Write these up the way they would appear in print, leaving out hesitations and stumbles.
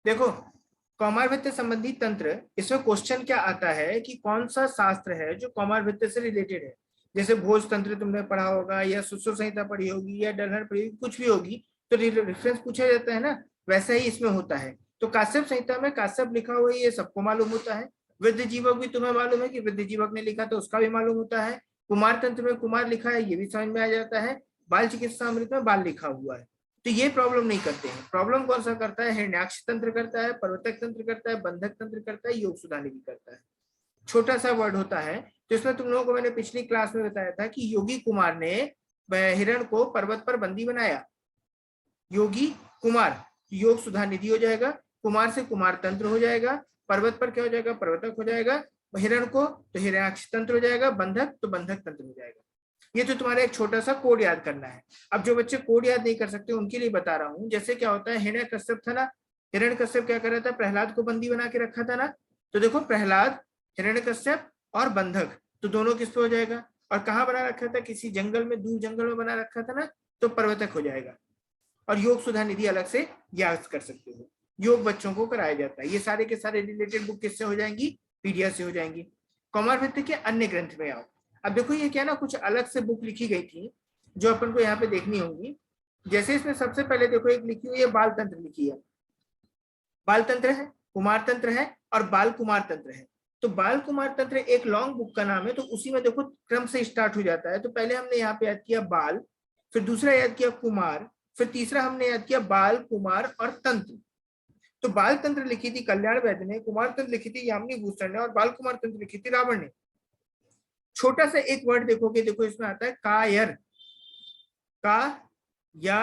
देखो कौमारभृत्य संबंधी तंत्र, इसमें क्वेश्चन क्या आता है कि कौन सा शास्त्र है जो कौमारभृत्य से रिलेटेड है। जैसे भोज तंत्र तुमने पढ़ा होगा, या सुश्रुत संहिता पढ़ी होगी, या डलहर पढ़ी होगी, कुछ भी होगी, तो रेफरेंस पूछा जाता है ना। वैसा ही इसमें होता है। तो काश्यप संहिता में काश्यप लिखा हुआ है, ये सबको मालूम होता है। वृद्ध जीवक भी तुम्हें मालूम है कि वृद्ध जीवक ने लिखा, तो उसका भी मालूम होता है। कुमार तंत्र में कुमार लिखा है, ये भी समझ में आ जाता है। बाल चिकित्सा अमृत में बाल लिखा हुआ है। तो ये प्रॉब्लम नहीं करते हैं। प्रॉब्लम कौन सा करता है? हिरण्याक्ष तंत्र करता है, पर्वतक तंत्र करता है, बंधक तंत्र करता है, योग सुधानी भी करता है। छोटा सा वर्ड होता है। तो इसमें तुम लोगों को मैंने पिछली क्लास में बताया था कि योगी कुमार ने हिरण को पर्वत पर बंदी बनाया। योगी कुमार, योग सुधा निधि हो जाएगा, कुमार से कुमार तंत्र हो जाएगा, पर्वत पर क्या हो जाएगा? पर्वतक हो जाएगा, हिरण को तो हिरण्याक्ष तंत्र हो जाएगा, बंधक तो बंधक तंत्र हो जाएगा। ये तो तुम्हारा एक छोटा सा कोड याद करना है। अब जो बच्चे कोड याद नहीं कर सकते उनके लिए बता रहा हूँ। जैसे क्या होता है, हिरण्य कश्यप था ना, हिरण्य कश्यप क्या कर रहा था? प्रहलाद को बंदी बना के रखा था ना। तो देखो प्रहलाद, हिरण्य कश्यप और बंधक, तो दोनों किस पे हो जाएगा? और कहाँ बना रखा था? किसी जंगल में, दूर जंगल में बना रखा था ना, तो पर्वतक हो जाएगा। और योग सुधा निधि अलग से याद कर सकते हो। योग बच्चों को कराया जाता है। ये सारे के सारे रिलेटेड बुक किससे हो जाएंगी? पीडीएफ से हो जाएंगी। कौमारभृत्य के अन्य ग्रंथ में आओ। अब देखो ये क्या ना, कुछ अलग से बुक लिखी गई थी जो अपन को यहाँ पे देखनी होगी। जैसे इसमें सबसे पहले देखो एक लिखी हुई है बाल तंत्र लिखी है। बाल तंत्र है, कुमार तंत्र है और बाल कुमार तंत्र है। तो बाल कुमार तंत्र एक लॉन्ग बुक का नाम है। तो उसी में देखो क्रम से स्टार्ट हो जाता है। तो पहले हमने यहाँ पे याद किया बाल, फिर दूसरा याद किया कुमार, फिर तीसरा हमने याद किया बाल, कुमार और तंत्र। तो बाल तंत्र लिखी थी कल्याण वैद्य ने, कुमार तंत्र लिखी थी यामिनी भूषण ने, और बाल कुमार तंत्र लिखी थी रावण ने। छोटा सा एक वर्ड देखोगे, देखो इसमें आता है कायर, का, या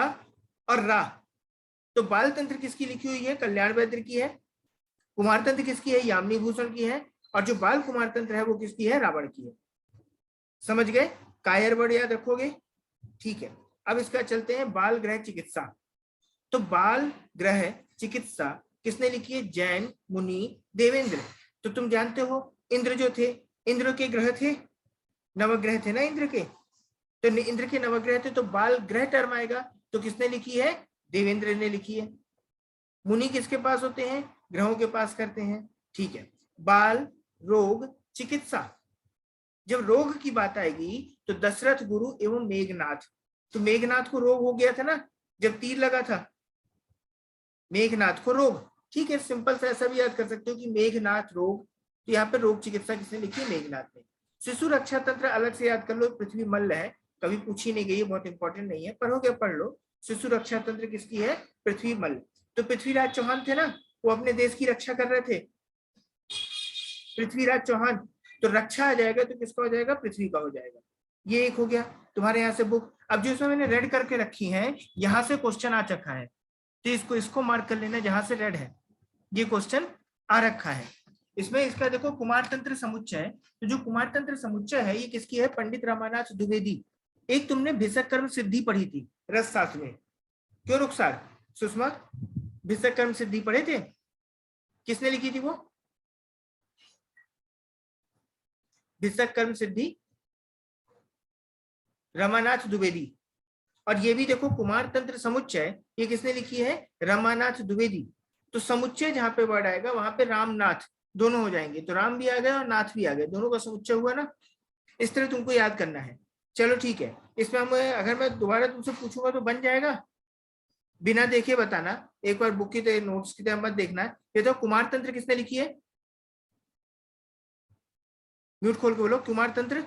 और रा। तो बाल तंत्र किसकी लिखी हुई है? कल्याण वैद्य की है। कुमार तंत्र किसकी है? यामिनी भूषण की है। और जो बाल कुमार तंत्र है वो किसकी है? रावण की है। समझ गए? कायर वर्ड याद रखोगे, ठीक है। अब इसका चलते हैं बाल ग्रह चिकित्सा। तो बाल ग्रह चिकित्सा किसने लिखी है? जैन मुनि देवेंद्र। तो तुम जानते हो इंद्र जो थे, इंद्र के ग्रह थे, नवग्रह थे ना इंद्र के, तो इंद्र के नवग्रह थे, तो बाल ग्रह टर्म आएगा। तो किसने लिखी है? देवेंद्र ने लिखी है। मुनि किसके पास होते हैं? ग्रहों के पास करते हैं, ठीक है। बाल रोग चिकित्सा, जब रोग की बात आएगी तो दशरथ गुरु एवं मेघनाथ। तो मेघनाथ को रोग हो गया था ना जब तीर लगा था, मेघनाथ को रोग, ठीक है। सिंपल सा ऐसा भी याद कर सकते हो कि मेघनाथ रोग। तो यहाँ पे रोग चिकित्सा किसने लिखी है? मेघनाथ ने। शिशु रक्षा तंत्र अलग से याद कर लो, पृथ्वी मल्ल है, कभी पूछी नहीं गई है, बहुत इंपॉर्टेंट नहीं है, पढ़ोगे पढ़ लो। शिशु रक्षा तंत्र किसकी है? पृथ्वी मल्ल। तो पृथ्वीराज चौहान थे ना, वो अपने देश की रक्षा कर रहे थे, पृथ्वीराज चौहान। तो रक्षा आ जाएगा तो किसका हो जाएगा? पृथ्वी का हो जाएगा। ये एक हो गया तुम्हारे यहाँ से बुक। अब जो इसमें मैंने रेड करके रखी है, यहाँ से क्वेश्चन आ चुका है, तो इसको मार्क कर लेना जहां से रेड है, ये क्वेश्चन आ रखा है। इसमें इसका देखो कुमार तंत्र समुच्चय। तो जो कुमार तंत्र समुच्चय है ये किसकी है? पंडित रमानाथ द्विवेदी। एक तुमने भिषक कर्म सिद्धि पढ़ी थी रस शास्त्र में, क्यों रुखसार सुषमा? भिषक कर्म सिद्धि पढ़े थे? किसने लिखी थी वो? भिषक कर्म सिद्धि रमानाथ द्विवेदी। और ये भी देखो कुमार तंत्र समुच्चय, ये किसने लिखी है? रमानाथ द्विवेदी। तो समुच्चय जहां पे वर्ड आएगा वहां पे रामनाथ दोनों हो जाएंगे। तो राम भी आ गया और नाथ भी आ गया, दोनों का समुच्चय हुआ ना। इस तरह तुमको याद करना है। चलो ठीक है। इसमें हम अगर मैं दोबारा तुमसे पूछूंगा तो बन जाएगा? बिना देखे बताना, एक बार बुक की तरह नोट्स की तरह मत देखना। ये तो कुमार तंत्र किसने लिखी है? म्यूट खोल के बोलो, कुमार तंत्र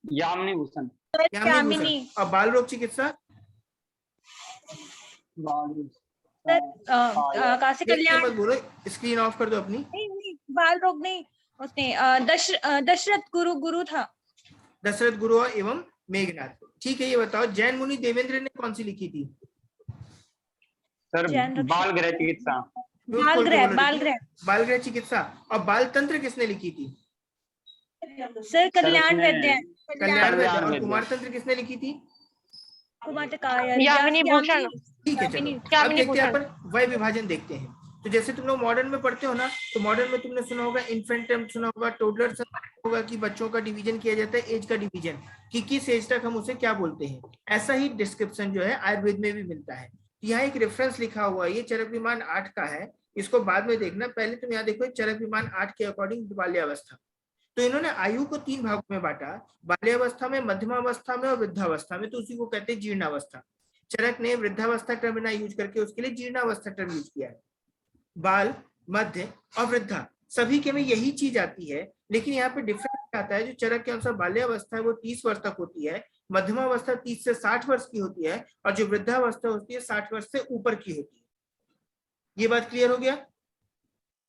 यामिनी भूषण। यामिनी। और बाल रोग चिकित्सा काशी कल्याण। मत बोलो, स्क्रीन ऑफ कर दो अपनी। नहीं, बाल रोग नहीं, उसने दशरथ गुरु था। दशरथ गुरु एवं मेघनाथ, ठीक है। ये बताओ जैन मुनि देवेंद्र ने कौन सी लिखी थी? सर बाल ग्रह चिकित्सा। बाल ग्रह चिकित्सा। और बाल तंत्र किसने लिखी थी? सर कल्याण वैद्य। कल्याण वैद्य। और कुमार तंत्र किसने लिखी थी? यामिनी भूषण। ठीक है, चलो अब देखते हैं अपन वय विभाजन देखते हैं। तो जैसे तुम लोग मॉडर्न में पढ़ते हो ना, तो मॉडर्न में तुमने सुना होगा इन्फेंट टर्म, सुना होगा टोडलर, होगा कि बच्चों का डिवीजन किया जाता है, एज का डिवीजन, कि किस एज तक हम उसे क्या बोलते हैं। ऐसा ही डिस्क्रिप्शन जो है आयुर्वेद में भी मिलता है। यहाँ एक रेफरेंस लिखा हुआ है, ये चरक विमान 8 का है, इसको बाद में देखना, पहले तुम यहाँ देखो चरक विमान 8 के अकॉर्डिंग बाल्यावस्था। तो इन्होंने आयु को 3 भागों में बांटा, बाल्यावस्था में, मध्यमावस्था में और वृद्धावस्था में, तो उसी को कहते हैं जीर्णावस्था। चरक ने वृद्धावस्था टर्म ना यूज करके उसके लिए जीर्णावस्था टर्म यूज किया है। बाल, मध्य और वृद्धा सभी के में यही चीज आती है, लेकिन यहाँ पे डिफरेंस आता है। जो चरक के अनुसार बाल्यावस्था है वो 30 वर्ष तक होती है, मध्यमावस्था 30 से 60 वर्ष की होती है, और जो वृद्धावस्था होती है 60 वर्ष से ऊपर की होती है। ये बात क्लियर हो गया?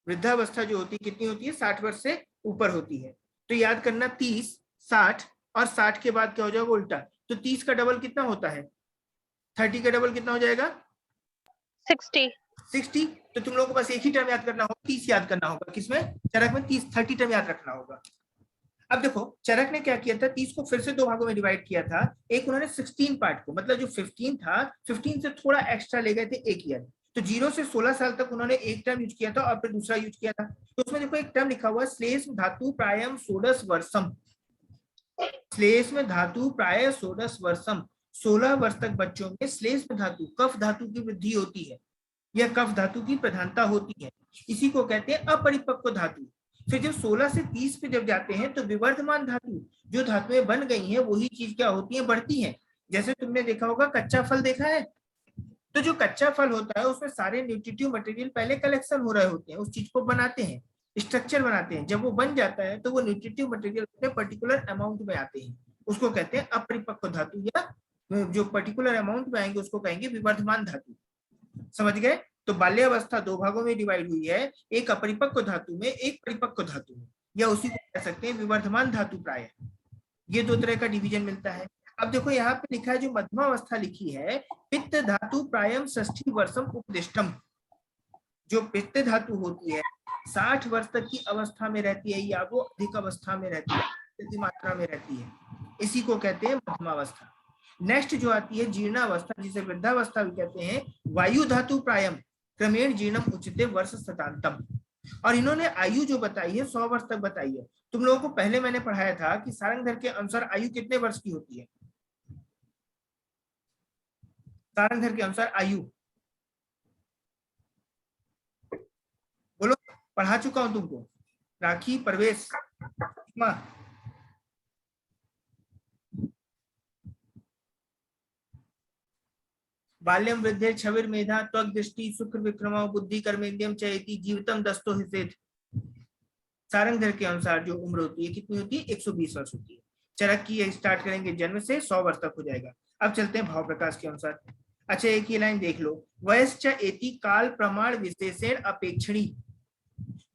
वृद्धावस्था जो होती है कितनी होती है? 60 वर्ष से ऊपर होती है। तो याद करना 30, 60 और 60 के बाद क्या हो जाएगा? उल्टा। तो 30 का डबल कितना होता है? 30 का डबल कितना हो जाएगा? 60। तो तुम लोगों को बस एक ही टर्म याद करना होगा, 30 याद करना होगा। किसमें? चरक में 30 टर्म याद रखना होगा। अब देखो चरक ने क्या किया था, 30 को फिर से 2 भागों में डिवाइड किया था। एक उन्होंने 16 पार्ट को, मतलब जो 15 था, 15 से थोड़ा एक्स्ट्रा ले गए थे 1 ईयर। तो 0 से 16 साल तक उन्होंने एक टर्म यूज किया था और फिर दूसरा यूज किया था। तो उसमें देखो एक टर्म लिखा हुआ है, श्लेष्म धातु प्रायम षोडश वर्षम। श्लेष्म धातु प्राय षोडश वर्षम, 16 वर्ष तक बच्चों में श्लेष्म धातु, कफ धातु की वृद्धि होती है, यह कफ धातु की प्रधानता होती है। इसी को कहते हैं अपरिपक्व धातु। फिर जब 16 से 30 पे जब जाते हैं तो विवर्धमान धातु, जो धातुएं बन गई हैं वही चीज क्या होती है? बढ़ती हैं। जैसे तुमने देखा होगा कच्चा फल देखा है, तो जो कच्चा फल होता है उसमें सारे न्यूट्रिटिव मटेरियल पहले कलेक्शन हो रहे होते हैं, उस चीज को बनाते हैं, स्ट्रक्चर बनाते हैं। जब वो बन जाता है तो वो न्यूट्रिटिव मटेरियल अपने पर्टिकुलर अमाउंट में आते हैं, उसको कहते हैं अपरिपक्व धातु, या जो पर्टिकुलर अमाउंट में आएंगे उसको कहेंगे विवर्धमान धातु। समझ गए? तो बाल्यावस्था 2 भागों में डिवाइड हुई है, एक अपरिपक्व धातु में, एक परिपक्व धातु में, या उसी को कह सकते हैं विवर्धमान धातु प्राय। ये 2 तरह का डिवीजन मिलता है। अब देखो यहाँ पे लिखा है, जो मध्यमावस्था लिखी है, पित्त धातु प्रायम 60 वर्षम उपदिष्टम। जो पित्त धातु होती है 60 वर्ष तक की अवस्था में रहती है, या वो अधिक अवस्था में रहती है, अधिक मात्रा में रहती है, इसी को कहते हैं मध्यमावस्था। नेक्स्ट जो आती है जीर्णावस्था, जिसे वृद्धावस्था भी कहते हैं, वायु धातु प्रायम क्रमेण जीर्णम उच्यते वर्ष शतांतम। और इन्होंने आयु जो बताई है 100 वर्ष तक बताई है। तुम लोगों को पहले मैंने पढ़ाया था कि सारंगधर के अनुसार आयु कितने वर्ष की होती है? सारंगधर के अनुसार आयु बोलो, पढ़ा चुका हूं तुमको। राखी, परवेश, बाल्यम वृद्धे छविर मेधा त्वक दृष्टि शुक्र विक्रम बुद्धि कर्मेंद्रियम चयति जीवितम दस्तो हिसेत। सारंगधर के अनुसार जो उम्र होती है कितनी होती है? 120 वर्ष होती है। चरक की स्टार्ट करेंगे जन्म से, 100 वर्ष तक हो जाएगा। अब चलते हैं भाव प्रकाश के अनुसार। अच्छा एक ही लाइन देख लो, वयश्च एति काल प्रमाण विशेषण अपेक्षणी।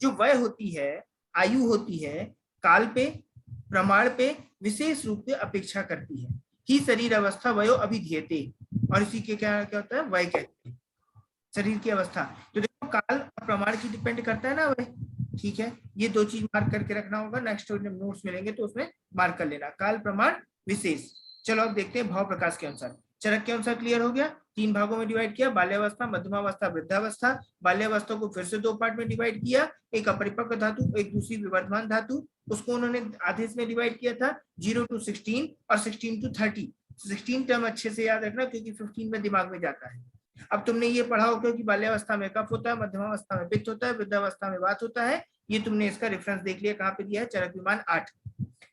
जो वय होती है, आयु होती है, काल पे, प्रमाण पे विशेष रूप से अपेक्षा करती है। ही शरीर अवस्था वयो अभिधीयते, और इसी के क्या क्या होता है? वय कहते हैं, शरीर की अवस्था। तो देखो काल प्रमाण की डिपेंड करता है ना वय, ठीक है? ये 2 चीज मार्क करके रखना होगा, नेक्स्ट नोट्स मिलेंगे तो उसमें मार्क कर लेना, काल प्रमाण विशेष। चलो अब देखते हैं भाव प्रकाश के अनुसार। चरक के अनुसार क्लियर हो गया, 3 भागों में डिवाइड किया, बाल्यावस्था, मध्यमावस्था, वृद्धावस्था। बाल्यावस्था को फिर से 2 पार्ट में डिवाइड किया, एक अपरिपक्व धातु, एक दूसरी विवर्धमान धातु। उसको उन्होंने आधे में डिवाइड किया था, 0 to 16 और 16 to 30। 16 टर्म अच्छे से याद रखना क्योंकि 15 में दिमाग में जाता है। अब तुमने ये पढ़ा होगा कि बाल्यावस्था में कफ होता है, मध्यमावस्था में पित्त होता है, वृद्धावस्था में वात होता है। ये तुमने इसका रेफरेंस देख लिया, कहाँ पे दिया है? चरक विमान 8।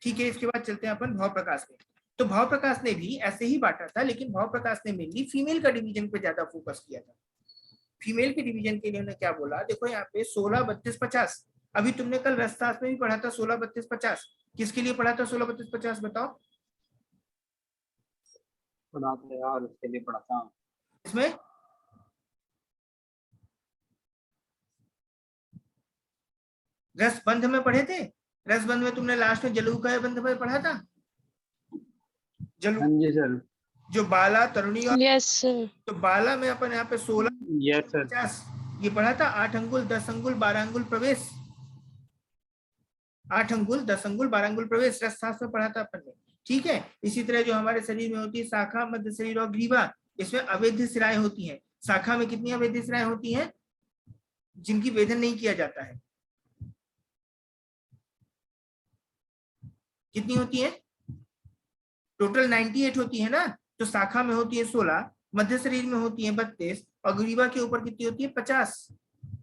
ठीक है, इसके बाद चलते हैं अपन भाव प्रकाश में। तो भाव प्रकाश ने भी ऐसे ही बांटा था, लेकिन भाव प्रकाश ने मेनली फीमेल का डिवीजन पे ज्यादा फोकस किया था। फीमेल के डिवीजन के लिए उन्होंने क्या बोला, देखो यहाँ पे 16, 32, 50। अभी तुमने कल रसशास्त्र में भी पढ़ा था 16, 32, 50। किसके लिए पढ़ा था 16, 32, 50 बताओ? पढ़ा था यार, उसके लिए पढ़ा था। इसमें रसबंध में पढ़े थे। रसबंध में तुमने लास्ट में जलूका बंध में पढ़ा था। जी सर। जो बाला, तरुणी और यस सर। तो बाला में अपन यहाँ पे 16, यस सर, 50 ये पढ़ा था। 8 अंगुल 10 अंगुल 12 अंगुल प्रवेश, 8 अंगुल 10 अंगुल 12 अंगुल प्रवेश रसशास्त्र में पढ़ा था अपन ने। ठीक है, इसी तरह जो हमारे शरीर में होती है शाखा, मध्य शरीर और ग्रीवा, इसमें अवैध शिराएं होती हैं। शाखा में कितनी अवैध शिराएं होती हैं? जिनकी वेदन नहीं किया जाता है, कितनी होती है? टोटल 98 होती है ना। तो शाखा में होती है 16, मध्य शरीर में होती है 32 और ग्रीवा के ऊपर कितनी होती है 50।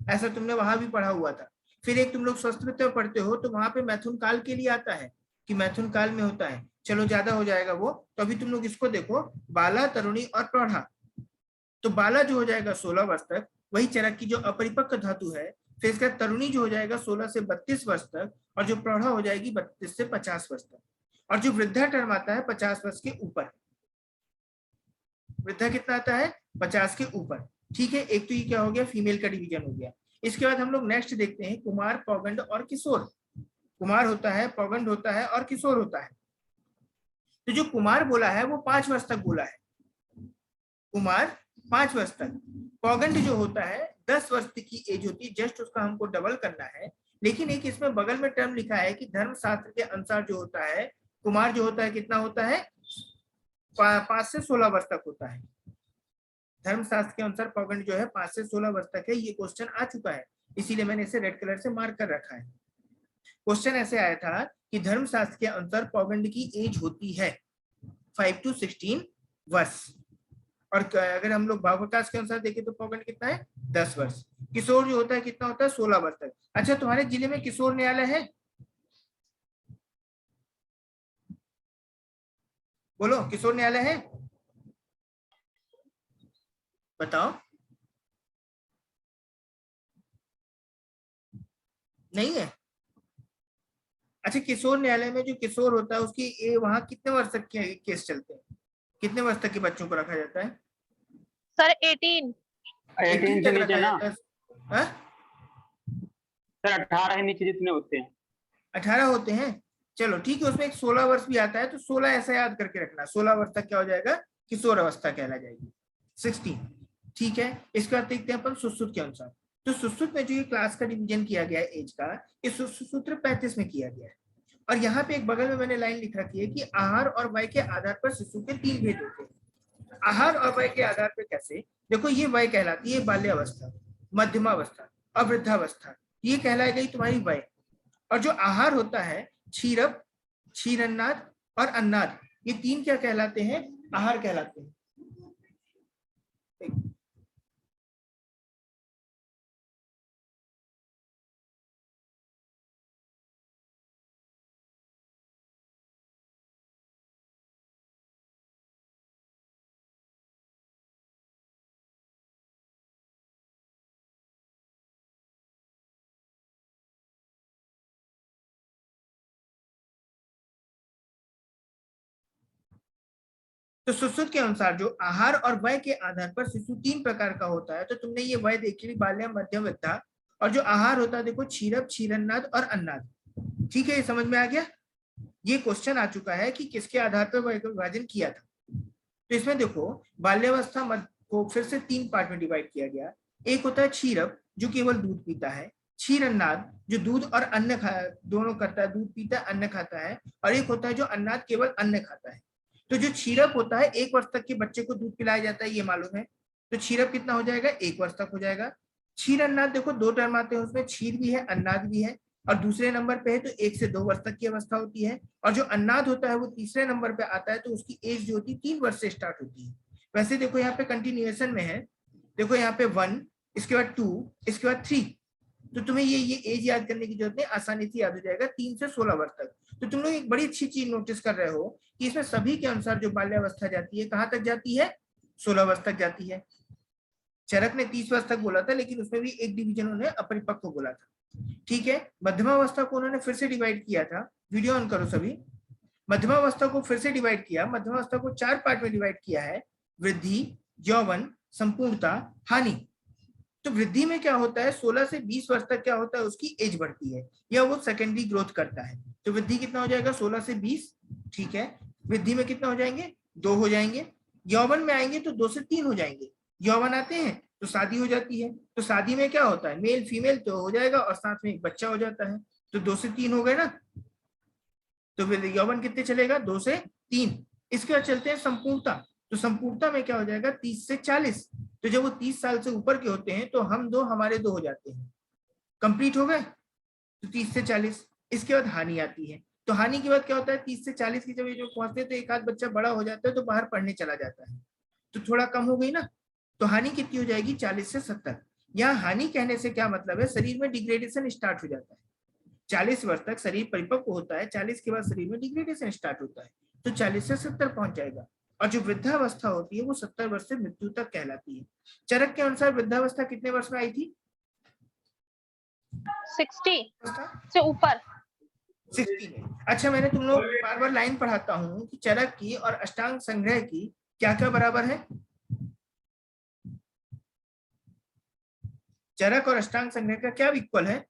ऐसा तुमने वहां भी पढ़ा हुआ था। फिर एक तुम लोग स्वस्थ में पढ़ते हो तो वहां पे मैथुन काल के लिए आता है कि मैथुन काल में होता है। चलो ज्यादा हो जाएगा वो, तो अभी तुम लोग इसको देखो, बाला, तरुणी और प्रौढ़ा। तो बाला जो हो जाएगा 16 वर्ष तक, वही चरक की जो अपरिपक्व धातु है। फिर इसका तरुणी जो हो जाएगा 16 से 32 वर्ष तक, और जो प्रौढ़ा हो जाएगी 32 से 50 वर्ष तक, और जो वृद्धा टर्म आता है 50 वर्ष के ऊपर। वृद्धा कितना आता है 50 के ऊपर। ठीक है, एक तो ये क्या हो गया, फीमेल का डिवीजन हो गया। इसके बाद हम लोग नेक्स्ट देखते हैं कुमार, पौगंड और किशोर। कुमार होता है, पौगंड होता है और किशोर होता है। तो जो कुमार बोला है वो 5 वर्ष तक बोला है, कुमार 5 वर्ष तक। पौगंड जो होता है 10 वर्ष की एज होती है, जस्ट उसका हमको डबल करना है। लेकिन एक इसमें बगल में टर्म लिखा है कि धर्मशास्त्र के अनुसार जो होता है कुमार जो होता है कितना होता है 5 से 16 वर्ष तक होता है। धर्मशास्त्र के अनुसार पौगंड जो है 5 से 16 वर्ष तक है। ये क्वेश्चन आ चुका है, इसीलिए मैंने इसे रेड कलर से मार्क कर रखा है। क्वेश्चन ऐसे आया था कि धर्मशास्त्र के अनुसार पौगंड की एज होती है 5 to 16 वर्ष, और अगर हम लोग भावावकाश के अनुसार देखें तो पौगंड कितना है 10 वर्ष। किशोर जो होता है कितना होता है 16 वर्ष तक। अच्छा, तुम्हारे जिले में किशोर न्यायालय है? बोलो, किशोर न्यायालय है? बताओ। नहीं है? अच्छा, किशोर न्यायालय में जो किशोर होता है उसकी वहां कितने वर्ष तक के केस चलते हैं? कितने वर्ष तक के बच्चों को रखा जाता है? सर 18 18 से तक नीचे रखा ना जाता है। हाँ? सर, 18 के नीचे जितने होते हैं 18 होते हैं। चलो ठीक है, उसमें एक 16 वर्ष भी आता है, तो 16 ऐसा याद करके रखना, 16 वर्ष तक क्या हो जाएगा किशोर अवस्था कहला जाएगी, 16। ठीक है, इसके बाद देखते हैं अपन सुश्रुत के अनुसार। तो सुश्रुत में जो ये क्लास का डिवीजन किया गया है एज का, इस सूत्र 35 में किया गया है। और यहाँ पे एक बगल में मैंने लाइन लिख रखी है कि आहार और वय के आधार पर शिशु के 3 भेद होते हैं। आहार और वय के आधार पर कैसे? देखो, ये वय कहलाती है बाल्यावस्था, मध्यमावस्था और वृद्धावस्था, ये कहलाई गई तुम्हारी वय। और जो आहार होता है क्षीरप, क्षीरन्नाद और अन्नाद, ये 3 क्या कहलाते हैं? आहार कहलाते हैं। तो सुश्रुत के अनुसार जो आहार और वय के आधार पर शिशु 3 प्रकार का होता है। तो तुमने ये वय देख ली, बाल्य, मध्यम, वृद्धा। और जो आहार होता है देखो क्षीरप, क्षीरन्नाद और अन्नाद। ठीक है, ये समझ में आ गया? ये क्वेश्चन आ चुका है कि किसके आधार पर वय का विभाजन किया था। तो इसमें देखो बाल्यावस्था को फिर से 3 पार्ट में डिवाइड किया गया। एक होता है क्षीरप जो केवल दूध पीता है, क्षीरन्नाद जो दूध और अन्न दोनों करता है, दूध पीता है अन्न खाता है, और एक होता है जो अन्नाद केवल अन्न खाता है। तो जो क्षीरप होता है 1 वर्ष तक के बच्चे को दूध पिलाया जाता है, ये मालूम है। तो क्षीरप कितना हो जाएगा 1 वर्ष तक हो जाएगा। क्षीरन्नाद देखो 2 टर्म आते हैं उसमें, क्षीर भी है अन्नाद भी है, और दूसरे नंबर पे है तो 1 से 2 वर्ष तक की अवस्था होती है। और जो अन्नाद होता है वो तीसरे नंबर पे आता है, तो उसकी एज जो होती है 3 वर्ष से स्टार्ट होती है। वैसे देखो यहाँ पे कंटिन्यूएशन में है, देखो यहाँ पे 1, इसके बाद 2, इसके बाद 3। तो तुम्हें ये एज याद करने की जरूरत नहीं, आसानी से याद हो जाएगा 3 से 16 वर्ष तक। तो तुम लोग एक बड़ी अच्छी चीज नोटिस कर रहे हो कि इसमें सभी के अनुसार जो बाल्यावस्था जाती है कहाँ तक जाती है? 16 वर्ष तक जाती है। चरक ने 30 वर्ष तक बोला था, लेकिन उसमें भी एक डिवीजन उन्होंने अपरिपक्व बोला था। ठीक है, मध्यमावस्था को उन्होंने फिर से डिवाइड किया था। वीडियो ऑन करो सभी। मध्यमावस्था को फिर से डिवाइड किया, मध्यमावस्था को 4 पार्ट में डिवाइड किया है, वृद्धि, यौवन, संपूर्णता, हानि। तो वृद्धि में क्या होता है 16 से 20 वर्ष तक क्या होता है उसकी एज बढ़ती है, या वो सेकेंडरी ग्रोथ करता है। तो वृद्धि कितना हो जाएगा 16 से 20। ठीक है, वृद्धि में कितना हो जाएंगे 2 हो जाएंगे। यौवन में आएंगे तो 2 से 3 हो जाएंगे। यौवन आते हैं तो शादी हो जाती है, तो शादी में क्या होता है मेल फीमेल तो हो जाएगा और साथ में एक बच्चा हो जाता है, तो 2 से 3 हो गए ना। तो फिर यौवन कितने चलेगा 2 से 3। इसके बाद चलते हैं संपूर्णता। तो संपूर्णता में क्या हो जाएगा 30 से 40। तो जब वो 30 साल से ऊपर के होते हैं तो हम 2 हमारे 2 हो जाते हैं, कंप्लीट हो गए। तो 30 से 40। इसके बाद हानि आती है। तो हानि के बाद क्या होता है 30 से 40 की जब ये जो पहुंचते हैं तो एक आध बच्चा बड़ा हो जाता है तो बाहर पढ़ने चला जाता है। तो थोड़ा कम हो गई ना, तो हानि कितनी हो जाएगी 40 से 70। यहाँ हानि कहने से क्या मतलब है, शरीर में डिग्रेडेशन स्टार्ट हो जाता है। 40 वर्ष तक शरीर परिपक्व होता है, 40 के बाद शरीर में डिग्रेडेशन स्टार्ट होता है, तो 40 से 70 पहुंच जाएगा। और जो वृद्धावस्था होती है वो 70 वर्ष से मृत्यु तक कहलाती है। चरक के अनुसार वृद्धावस्था कितने वर्ष में आई थी? 60 से ऊपर। 60 में। अच्छा, मैंने तुम लोग बार बार लाइन पढ़ाता हूँ कि चरक की और अष्टांग संग्रह की क्या क्या बराबर है। चरक और अष्टांग संग्रह का क्या इक्वल है?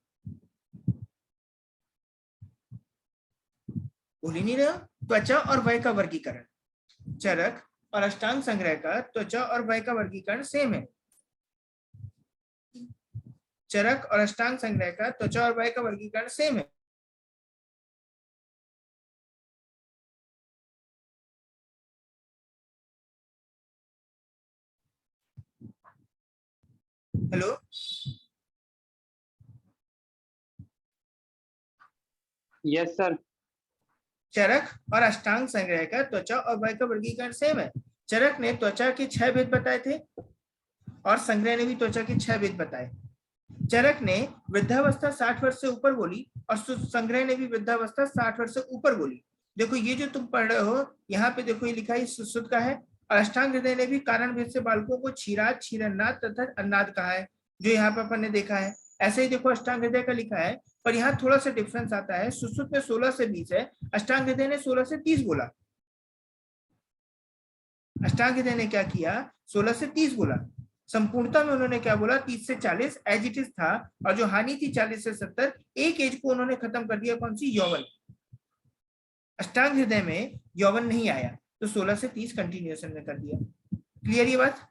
बोल ही नहीं रहे हो। त्वचा और वय का वर्गीकरण, चरक और अष्टांग संग्रह का त्वचा और वय का वर्गीकरण सेम है। चरक और अष्टांग संग्रह का त्वचा और वय का वर्गीकरण सेम है। Hello, yes sir. चरक और अष्टांग संग्रह का त्वचा और वय का वर्गीकरण सेम है। चरक ने त्वचा के 6 भेद बताए थे और संग्रह ने भी त्वचा के 6 भेद बताए। चरक ने वृद्धावस्था 60 वर्ष से ऊपर बोली और संग्रह ने भी वृद्धावस्था 60 वर्ष से ऊपर बोली। देखो ये जो तुम पढ़ रहे हो यहाँ पे देखो ये लिखा है सुश्रुत का है, और अष्टांग हृदय ने भी कारण भेद से बालकों को क्षीराद, क्षीरन्नाद तथा अन्नाद कहा है, जो यहाँ पे अपन ने देखा है। ऐसे ही देखो अष्टांग हृदय का लिखा है, पर यहाँ थोड़ा सा डिफरेंस आता है। सुश्रुत में 16 से 20 है, अष्टांग हृदय ने 16 से 30 बोला। अष्टांग हृदय ने क्या किया, 16 से 30 बोला। संपूर्णता में उन्होंने क्या बोला, 30 से 40 एज इट इज था, और जो हानि थी 40 से 70, एक एज को उन्होंने खत्म कर दिया, कौन सी, यौवन। अष्टांग हृदय में यौवन नहीं आया, तो 16 से 30 कंटिन्यूएशन में कर दिया। क्लियर ये बात?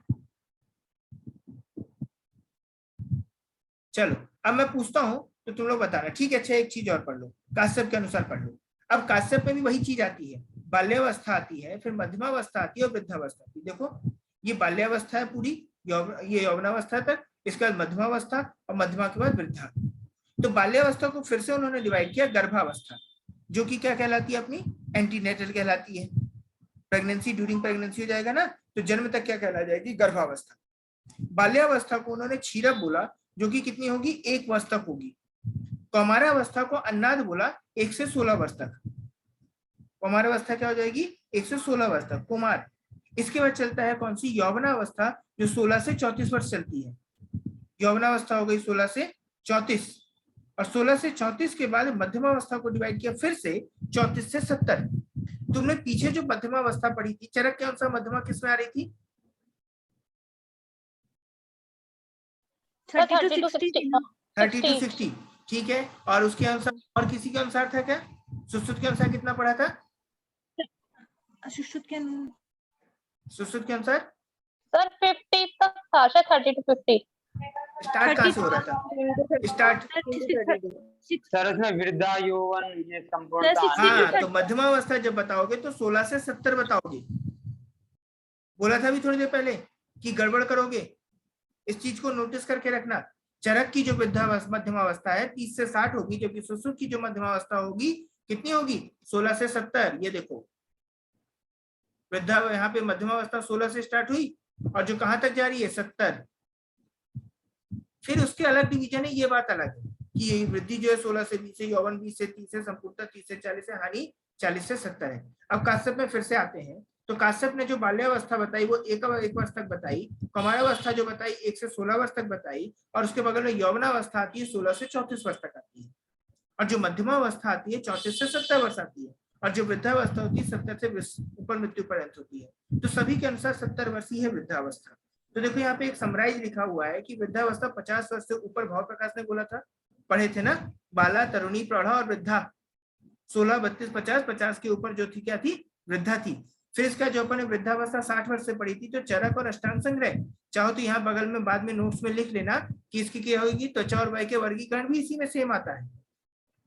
चलो अब मैं पूछता हूं तो तुम लोग बताना, ठीक है? अच्छा एक चीज और पढ़ लो, काश्यप के अनुसार पढ़ लो। अब काश्यप में भी वही चीज आती है, बाल्यावस्था आती है, फिर मध्यमावस्था आती है और वृद्धावस्था आती है। देखो ये बाल्यावस्था है पूरी, ये यौवनावस्था तक, इसके बाद मध्यमावस्था और मध्यमा के बाद वृद्धा। तो बाल्यावस्था को फिर से उन्होंने डिवाइड किया गर्भावस्था, जो कि क्या कहलाती है, अपनी एंटीनेटल कहलाती है। प्रेगनेंसी, ड्यूरिंग प्रेगनेंसी हो जाएगा ना, तो जन्म तक क्या कहला जाएगी, गर्भावस्था। बाल्यावस्था को उन्होंने क्षीरप बोला, जो कि कितनी होगी, 1 वर्ष तक होगी। कौमारावस्था को अन्नाद बोला, 1 से 16 वर्ष तक। कौमारावस्था क्या हो जाएगी, 1 से 16 वर्ष तक कुमार। इसके बाद चलता है कौन सी, यौवनावस्था, जो 16 से 34 वर्ष चलती है। यौवनावस्था हो गई 16 से 34, और 16 से 34 के बाद मध्यमावस्था को डिवाइड किया फिर से 34 से 70। तुमने पीछे जो मध्यमावस्था पढ़ी थी, चरक के अनुसार मध्यमा किसमें आ रही थी, 30 to 60। 30 to 60, ठीक है। और उसके अनुसार और किसी के अनुसार था क्या, सुश्रुत के अनुसार कितना पढ़ा था, सुश्रुत के सुश्रुत के अनुसार सर 50 तक था, शायद 30 to 50। स्टार्ट कहाँ से हो रहा था, स्टार्ट? सर इसमें वृद्धा, यौवन, ये संपूर्णता। हाँ, तो मध्यमावस्था जब बताओगे तो 16 से 70 बताओगे। बोला था भी थोड़ी देर पहले कि गड़बड़ करोगे, इस चीज को नोटिस करके रखना। चरक की जो मध्यमावस्था है 30 से 60 होगी, जबकि सुश्रुत की जो मध्यमावस्था होगी कितनी होगी, 16 से 70। ये देखो वृद्धा, यहाँ पे मध्यमावस्था 16 से स्टार्ट हुई और जो कहां तक जा रही है, 70। फिर उसके अलग डिवीजन है, ये बात अलग है कि ये वृद्धि जो है 16 से 20 है, यौवन 20 से 30 है, संपूर्णता 30 से 40 है, हानि 40 से 70 है। अब काश्यप में फिर से आते हैं, तो काश्यप ने जो बाल्यावस्था बताई वो 1 वर्ष तक बताई, कौमारावस्था जो बताई 1 से 16 वर्ष तक बताई, और उसके बगल में यौवनावस्था आती है 16 से 34 वर्ष तक आती है, और जो मध्यमावस्था आती है 34 से 70 वर्ष आती है, और जो वृद्धावस्था होती है 70 से ऊपर मृत्यु पर्यंत होती है। तो सभी के अनुसार 70 वर्ष ही है वृद्धावस्था। तो देखो यहाँ पे एक समराइज लिखा हुआ है कि वृद्धावस्था 50 वर्ष से ऊपर, भाव प्रकाश ने बोला था, पढ़े थे ना, बाला, तरुणी, प्रौढ़ा और वृद्धा। 16, 32, 50, 50 के ऊपर जो थी क्या थी, वृद्धा थी। फिर इसका जो अपन ने वृद्धावस्था 60 वर्ष से पढ़ी थी, तो चरक और अष्टांग संग्रह, चाहो तो यहाँ बगल में बाद में नोट्स में लिख लेना कि इसकी क्या होगी, त्वचा और वय के वर्गीकरण भी इसी में सेम आता है।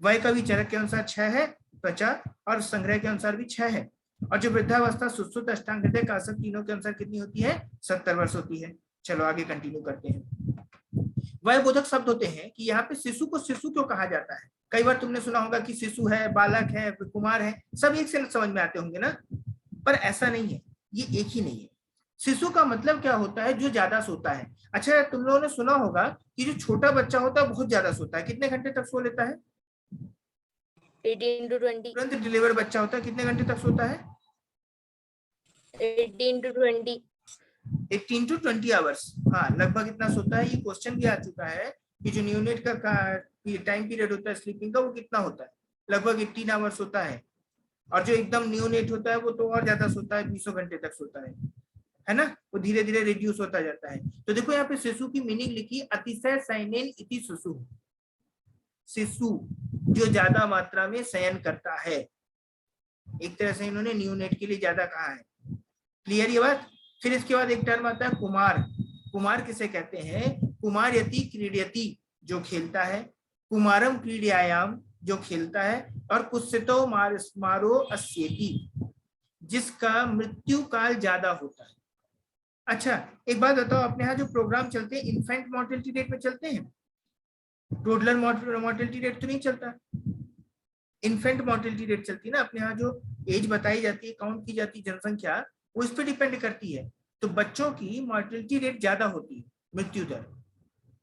वय का भी चरक के अनुसार 6 है, त्वचा और संग्रह के अनुसार भी 6 है, और जो वृद्धावस्था सुश्रुत, अष्टांग हृदय, काश्यप तीनों के अनुसार कितनी होती है, 70 वर्ष होती है। चलो आगे कंटिन्यू करते हैं। वय बोधक शब्द होते हैं कि यहाँ पे शिशु को शिशु क्यों कहा जाता है। कई बार तुमने सुना होगा कि शिशु है, बालक है, कुमार है, सब एक से समझ में आते होंगे ना, पर ऐसा नहीं है, ये एक ही नहीं है। शिशु का मतलब क्या होता है? जो ज्यादा सोता है। अच्छा, तुम लोगों ने सुना होगा कि जो छोटा बच्चा होता है बहुत ज्यादा सोता है। कितने घंटे तक सो लेता है? 18 to 20. तुरंत डिलीवर बच्चा होता है, कितने घंटे तक सोता है? 18 to 20. 18 to 20 hours. हाँ, लगभग इतना सोता है। ये क्वेश्चन भी आ चुका है कि जो न्यूनेट का टाइम पीरियड होता है स्लीपिंग का, वो कितना होता है? लगभग 18 आवर्स होता है। और जो एकदम न्यूनेट होता है वो तो और ज्यादा सोता है, 20 घंटे तक सोता है ना? वो धीरे धीरे रिड्यूस होता जाता है। तो देखो यहाँ पे शिशु की मीनिंग लिखी, अतिशय शयनेन इति शिशु। शिशु जो ज्यादा मात्रा में शयन करता है। एक तरह से इन्होंने न्यूनेट के लिए ज्यादा कहा है। क्लियर ये बात? फिर इसके बाद एक टर्म आता है कुमार। कुमार किसे कहते हैं? कुमारयति क्रीडयति, जो खेलता है। कुमारम क्रीडयायाम, जो खेलता है। और कुत्सितो मारो अस्येति, जिसका मृत्यु काल ज्यादा होता है। अच्छा, एक बात बताओ, अपने यहाँ जो प्रोग्राम चलते हैं इन्फेंट मॉर्टेलिटी रेट में चलते हैं? टोडलर मॉर्टेलिटी रेट तो नहीं चलता, इन्फेंट मॉर्टेलिटी रेट चलती है ना। अपने यहाँ जो एज बताई जाती है, काउंट की जाती है जनसंख्या, वो इस पर डिपेंड करती है। तो बच्चों की मॉर्टेलिटी रेट ज्यादा होती है, मृत्यु दर।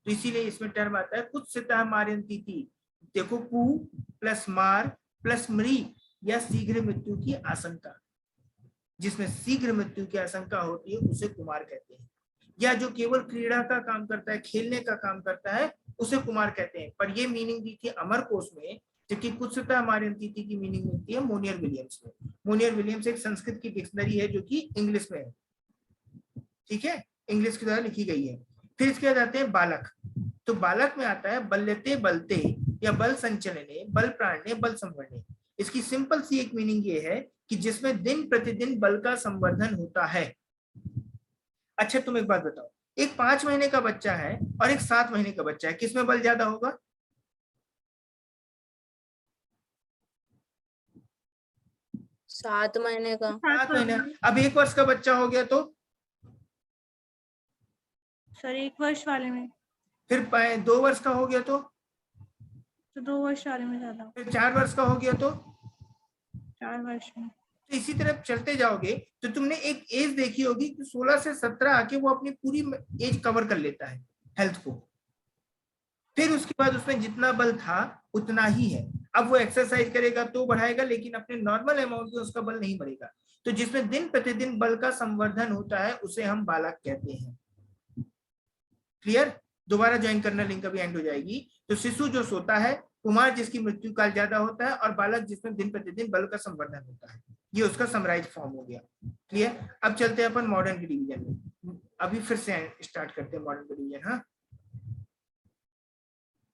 तो इसीलिए इसमें टर्म आता है कुत्सितः मारयन्तीति। देखो, कु प्लस मार प्लस मृ, या शीघ्र मृत्यु की आशंका। जिसमें शीघ्र मृत्यु की आशंका होती है उसे कुमार कहते हैं। या जो केवल क्रीड़ा का काम करता है, खेलने का काम करता है, उसे कुमार कहते हैं। पर ये मीनिंग दी थी अमरकोश में, जबकि कुत्सितः मारयन्तीति की मीनिंग मिलती है मोनियर विलियम्स में। मोनियर विलियम्स एक संस्कृत की डिक्शनरी है जो कि इंग्लिश में है, ठीक है, इंग्लिश के द्वारा लिखी गई है। फिर इसके बाद आते हैं बालक। तो बालक में आता है बल्यते बलते, या बल संचलने, बल प्राणने, बल संवर्धने। इसकी सिंपल सी एक मीनिंग ये है कि जिसमें दिन प्रतिदिन बल का संवर्धन होता है। अच्छा, तुम एक बात बताओ, एक 5 महीने का बच्चा है और एक 7 महीने का बच्चा है, किसमें बल ज्यादा होगा? 7 महीने का। 7 महीने। अब 1 वर्ष का बच्चा हो गया तो? सर 1 वर्ष वाले में। फिर 2 वर्ष का हो गया तो? 2 वर्ष वाले में ज्यादा। फिर 4 वर्ष का हो गया तो? 4 वर्ष में। तो इसी तरह चलते जाओगे तो तुमने एक एज देखी होगी कि 16 से 17 आके वो अपनी पूरी एज कवर कर लेता है हेल्थ को। फिर उसके बाद उसमें जितना बल था उतना ही है। अब वो एक्सरसाइज करेगा तो बढ़ाएगा, लेकिन अपने नॉर्मल अमाउंट में उसका बल नहीं बढ़ेगा। तो जिसमें दिन प्रतिदिन बल का संवर्धन होता है उसे हम बालक कहते हैं। क्लियर? दोबारा ज्वाइन करना, लिंक अभी एंड हो जाएगी। तो शिशु जो सोता है, कुमार जिसकी मृत्यु काल ज्यादा होता है, और बालक जिसमें दिन प्रतिदिन बल का संवर्धन होता है। ये उसका समराइज फॉर्म हो गया। क्लियर? अब चलते हैं अपन मॉडर्न के डिवीजन में। अभी फिर से स्टार्ट करते हैं मॉडर्न के डिवीजन। हाँ,